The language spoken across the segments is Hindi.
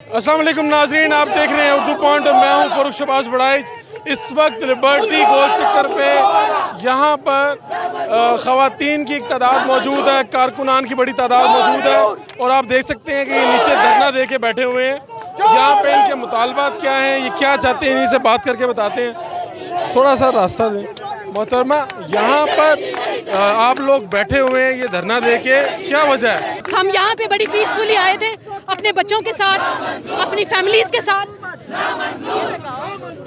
अस्सलाम वालेकुम नाज़रीन, आप देख रहे हैं उर्दू पॉइंट और मैं हूं फ़ारूक शहबाज वड़ाइच। इस वक्त लिबर्टी गोल चक्कर पे यहाँ पर ख़वातीन की एक तादाद मौजूद है, कारकुनान की बड़ी तादाद मौजूद है और आप देख सकते हैं कि ये नीचे धरना दे के बैठे हुए हैं। यहाँ पे इनके मुतालबात क्या हैं, ये क्या चाहते हैं, इन्हीं से बात करके बताते हैं। थोड़ा सा रास्ता दें मोहतरमा। यहाँ पर आप लोग बैठे हुए हैं ये धरना दे के, क्या वजह है? हम यहाँ पे बड़ी पीसफुली आए थे अपने बच्चों के साथ, अपनी फैमिलीज़ के साथ,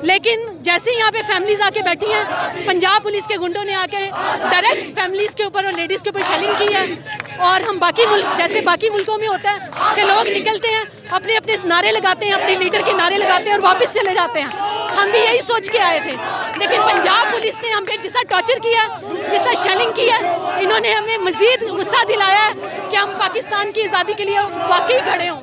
लेकिन जैसे ही यहाँ पे फैमिलीज़ आके बैठी हैं, पंजाब पुलिस के गुंडों ने आके डायरेक्ट फैमिलीज़ के ऊपर और लेडीज़ के ऊपर शेलिंग की है। और हम बाकी मुल्क जैसे बाकी मुल्कों में होता है कि लोग निकलते हैं, अपने अपने नारे लगाते हैं, अपने लीडर के नारे लगाते हैं और वापस चले जाते हैं। हम भी यही सोच के आए थे, लेकिन पंजाब पुलिस ने हम पे जिसका टॉर्चर किया, जिसका शेलिंग किया, इन्होंने हमें मज़ीद गुस्सा दिलाया कि हम पाकिस्तान की आज़ादी के लिए वाकई खड़े हों।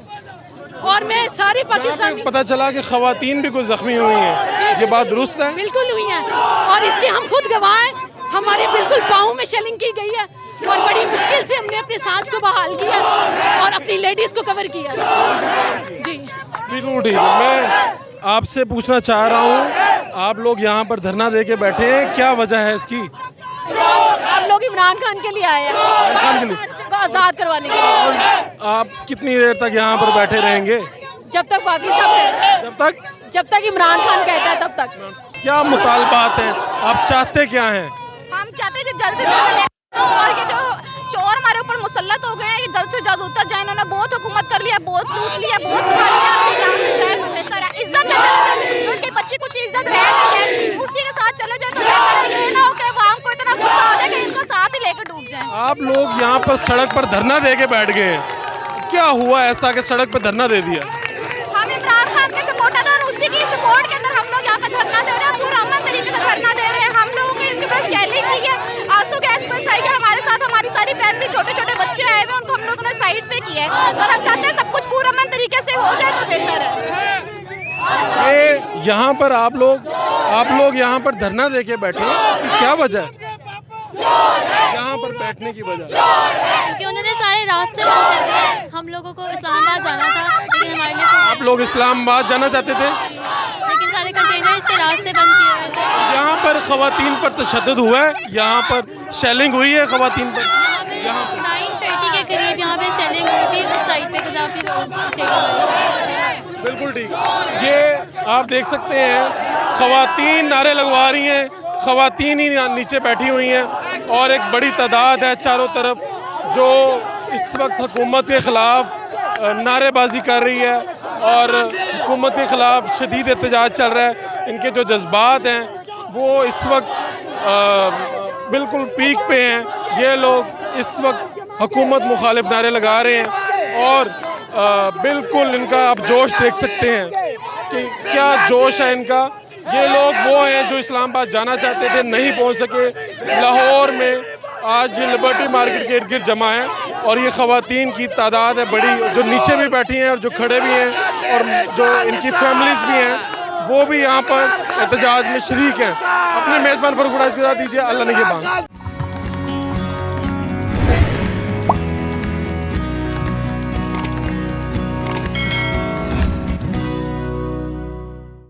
और मैं सारे पाकिस्तान पता चला कि ख़वातीन भी कुछ ज़ख्मी हुई हैं, ये बात दुरुस्त है? बिल्कुल हुई हैं और इसके हम खुद गवाह हैं। हमारे बिल्कुल पाँव में शेलिंग की गई है और बड़ी मुश्किल से हमने अपने सांस को बहाल किया और अपनी लेडीज़ को कवर किया। जी बिल्कुल ठीक है। मैं आपसे पूछना चाह रहा हूँ, आप लोग यहाँ पर धरना दे के बैठे हैं, क्या वजह है इसकी? हम लोग इमरान खान के लिए आए हैं, इमरान खान के लिए को आज़ाद करवाने के लिए। आप कितनी देर तक यहाँ पर बैठे रहेंगे? जब तक बाकी सब जब तक इमरान खान कहता है तब तक। क्या मुतालबात हैं, आप चाहते क्या हैं? हम चाहते हैं जल्द से जल्द और ये जो चोर हमारे ऊपर मुसल्लत हो गए हैं, ये जल्द से जल्द उतर जाए। इन्होंने बहुत हुकूमत कर लिया, बहुत लूट लिया, बहुत खा लिया। यहाँ से जाए तो बेहतर है। इज्जत से चले जाए, जो उनके बच्चे कुछ इज्जत रह गई है उसी के साथ चले जाए तो बेहतर है। ये ना हो कि आवाम को इतना गुस्सा आ जाए कि इनको साथ ही लेकर डूब जाए। आप लोग यहाँ पर सड़क पर धरना दे के बैठ गए हैं, क्या हुआ ऐसा कि सड़क पर धरना दे दिया? हम इमरान खान के सपोर्टर और उसी की सपोर्ट के अंदर हम लोग यहाँ पे धरना दे रहे हैं, पूरा अमन तरीके से धरना दे रहे हैं। हम लोगों ने इनके पास शेलिंग की है, आंसू गैस बरसाई है हमारे साथ, हमारी सारी फैमिली, छोटे छोटे बच्चे आए हुए उनको हम लोगों ने साइड पे किया है और हम चाहते हैं सब कुछ पूरा अमन तरीके से हो जाए तो बेहतर है। ये यहाँ पर आप लोग यहाँ पर धरना दे के बैठे हैं, इसकी क्या वजह है? यहाँ पर बैठने की वजह क्योंकि उन्होंने सारे रास्ते बंद कर दिए। हम लोगों को इस्लामाबाद जाना था, लेकिन हमारे लिए आप लोग इस्लामाबाद जाना चाहते थे, लेकिन सारे कंटेनर से रास्ते बंद किए हुए थे। यहाँ पर ख़वातीन पर तशद्दुद हुआ है, यहाँ पर शेलिंग हुई है ख़वातीन पर। यहाँ पे 9:30 के करीब यहाँ पे शेलिंग हुई थी उस साइड पे गजाफी बिल्कुल ठीक। ये आप देख सकते हैं ख़वातीन नारे लगवा रही हैं, ख़वातीन ही नीचे बैठी हुई हैं और एक बड़ी तादाद है चारों तरफ जो इस वक्त हुकूमत के ख़िलाफ़ नारेबाजी कर रही है और हुकूमत के ख़िलाफ़ शदीद एहतजाज चल रहा है। इनके जो जज्बात हैं वो इस वक्त बिल्कुल पीक पे हैं। ये लोग इस वक्त हुकूमत मुखालिफ नारे लगा रहे हैं और बिल्कुल इनका आप जोश देख सकते हैं कि क्या जोश है इनका। ये लोग वो हैं जो इस्लामाबाद जाना चाहते थे, नहीं पहुंच सके। लाहौर में आज ये लिबर्टी मार्केट के इर्द गिर्द जमा है और ये ख़वातीन की तादाद है बड़ी, जो नीचे भी बैठी हैं और जो खड़े भी हैं और जो इनकी फैमिलीज़ भी हैं वो भी यहाँ पर एहतजाज में शरीक हैं। अपने मेज़बान फ़ारूक वड़ाइच के साथ दीजिए अल्लाह निगहबान।